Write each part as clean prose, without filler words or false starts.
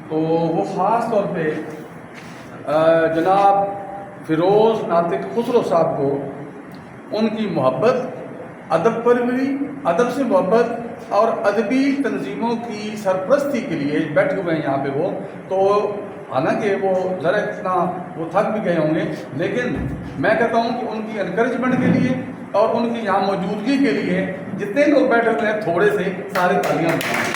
تو وہ خاص طور پہ جناب فیروز ناطق خسرو صاحب کو ان کی محبت، ادب پروری، ادب سے محبت اور ادبی تنظیموں کی سرپرستی کے لیے بیٹھے ہوئے ہیں یہاں پہ وہ. تو حالانکہ وہ ذرا اتنا وہ تھک بھی گئے ہوں گے، لیکن میں کہتا ہوں کہ ان کی انکریجمنٹ کے لیے اور ان کی یہاں موجودگی کے لیے جتنے لوگ بیٹھے ہوئے ہیں تھوڑے سے سارے تالیاں بجائیں.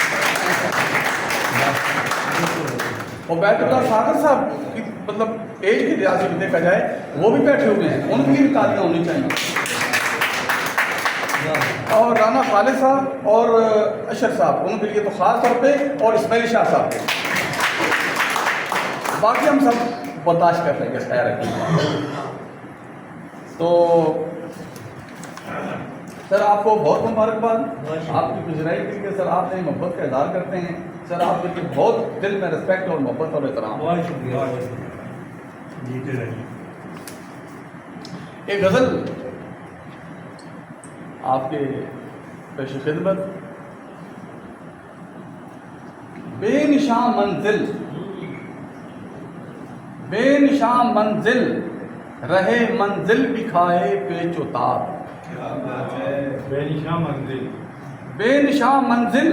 عبید اللہ صادق صاحب کی مطلب ایج کے لحاظ سے بھی دیکھا جائے وہ بھی بیٹھے ہوئے ہیں، ان کے لیے بھی تالیاں ہونی چاہیے. اور رانا خالد صاحب اور اشر صاحب ان کے لیے تو خاص طور پہ، اور اسماعیل شاہ صاحب کے. باقی ہم سب برداشت کرتے ہیں کہ خیر ہے. تو سر آپ کو بہت مبارکباد، آپ کی گزرائی کے لیے سر آپ نے محبت کا اظہار کرتے ہیں. سر آپ کے لیے بہت دل میں رسپیکٹ اور محبت اور احترام. بہت شکریہ. جیتے رہیے. ایک غزل آپ کے پیش خدمت. بے نشاں منزل، بے نشاں منزل، رہے منزل بھی کھائے پیچ و تاب. بے نشاں منزل، بے نشاں منزل،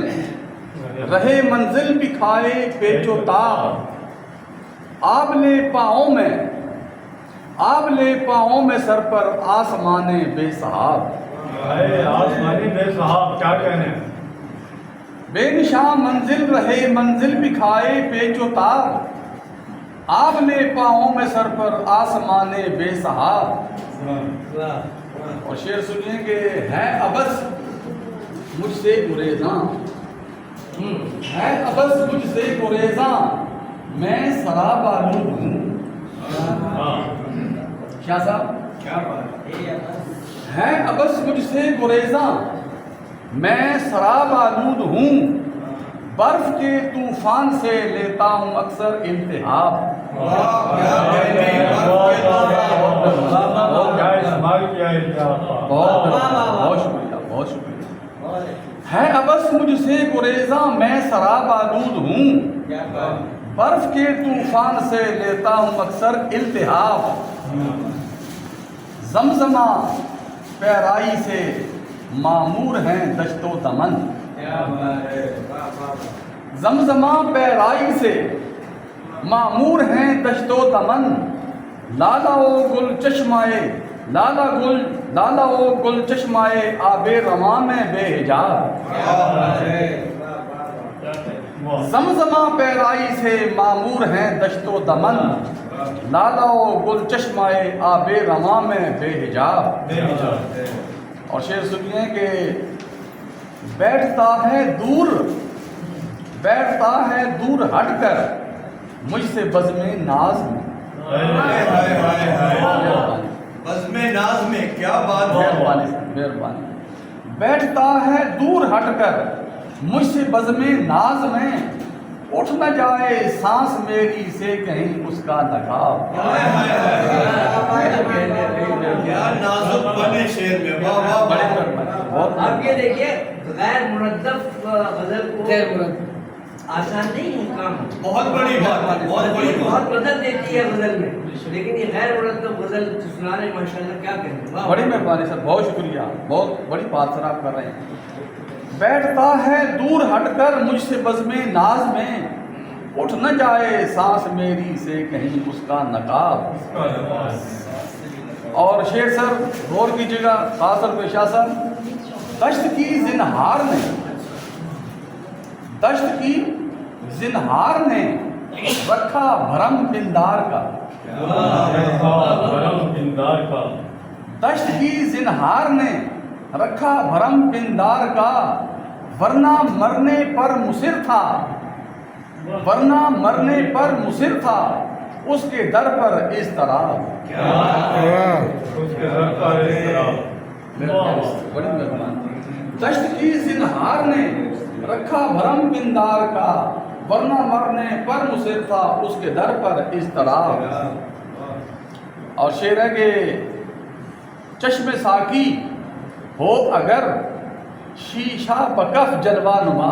رہے منزل بھی کھائے پیچ و تاب. آبلے پاؤں میں، آبلے پاؤں میں سر پر آسمان بے صحاب. آسمانی بے صحاب کیا کہنے. بے نشاں منزل، رہے منزل بھی کھائے پیچ و تاب. آبلے پاؤں میں سر پر آسمان بے صحاب. اور شعر سنیے کہ ہے عبث مجھ سے گریزاں، ہے عبث مجھ سے گریزاں، میں سراب آلود ہوں. کیا صاحب؟ ہے عبث مجھ سے گریزاں، میں سراب آلود ہوں. برف کے طوفان سے لیتا ہوں اکثر التہاب. بہت شکریہ، بہت شکریہ. ہے عبث مجھ سے گریزاں، میں سراب آلود ہوں. برف کے طوفان سے لیتا ہوں اکثر التہاب. زمزمہ پیرائی سے معمور ہیں دشت و دمن. زمزمہ پیرائی سے معمور ہیں دشت و دمن. لالا و گل چشمائے، لالا و گل چشمائے آب رواں میں بے حجاب. زمزمہ پیرائی سے معمور ہیں دشت و دمن. لالا و گل چشمائے آب رواں میں بے حجاب. اور شعر سنیے کہ بیٹھتا ہے دور، بیٹھتا ہے دور ہٹ کر مجھ سے بزم ناز میں. بزم ناز میں کیا بات ہے. مہربانی مہربانی. بیٹھتا ہے دور ہٹ کر مجھ سے بزم ناز میں، اٹھ نہ جائے سانس میری سے کہیں اس کا نقاب. کیا نازک بنے شعر میں. واہ واہ بڑے واہ. مہربانی. بہت اب یہ دیکھیے غیر مرتب غزل کو آسان نہیں ہے کام. بہت بڑی بات، بہت بڑی بات. بہت مدد دیتی ہے غزل میں، لیکن یہ غیر مرتب غزل سنانے ماشاءاللہ کیا کہیں. بڑی مہربانی سر، بہت شکریہ. بہت بڑی بات سر آپ کر رہے ہیں. بیٹھتا ہے دور ہٹ کر مجھ سے بزم ناز میں، اٹھ نہ جائے سانس میری سے کہیں اس کا نقاب. اور شعر سر غور کیجیے گا، خاص طور پہ شاہ صاحب. دشت کی زنہار نے، دشت کی زنہار نے رکھا بھرم پندار کا. دشت کی زنہار نے رکھا بھرم پندار کا، ورنہ مرنے پر مصر تھا، ورنہ مرنے پر مصر تھا اس کے در پر اضطراب. بڑی مہربانی. دشت کی زنہار نے رکھا بھرم پندار کا، ورنہ مرنے پر مصر تھا اس کے در پر اضطراب. اور شعر ہے کہ چشم ساکی ہو اگر شیشہ بکف جلوہ نما.